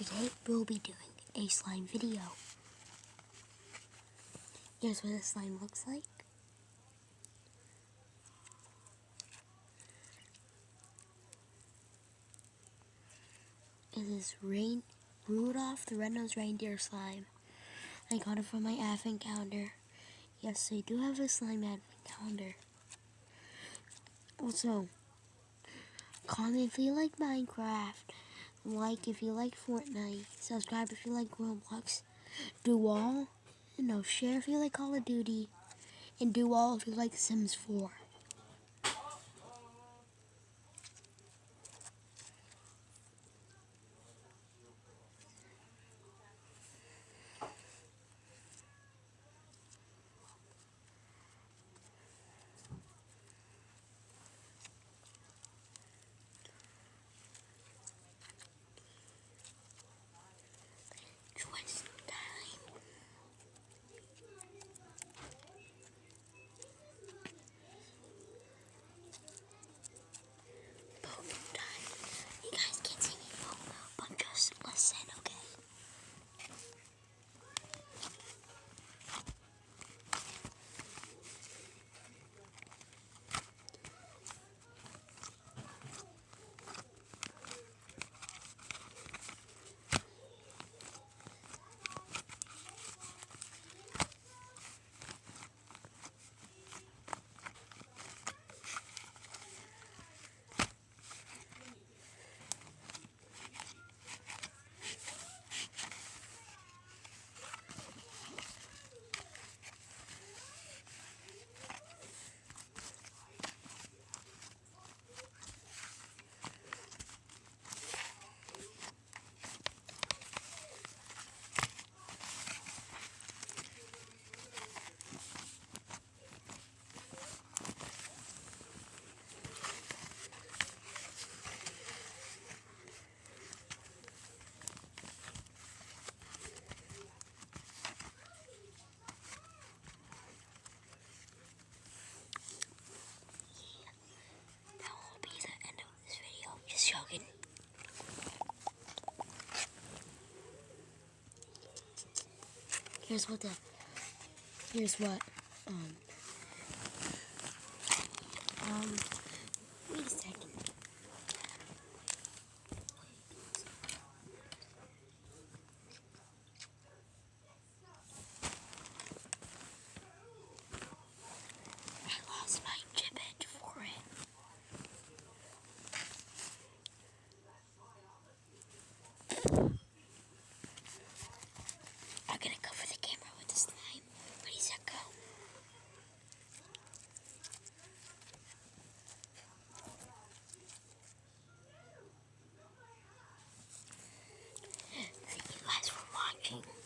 Today we'll be doing a slime video. Here's what a slime looks like. It is Rudolph the Red-Nosed Reindeer slime. I got it from my advent calendar. Yes, I do have a slime advent calendar. Also, comment if you like Minecraft, like if you like Fortnite, subscribe if you like Roblox, do all, share if you like Call of Duty, and do all if you like Sims 4. Twist time. Boom time. You guys can't see me boom, but just listen, okay? That will be the end of this video. Just joking. Here's what wait a second. I lost my chip edge for it. I'm gonna cover the camera with the slime.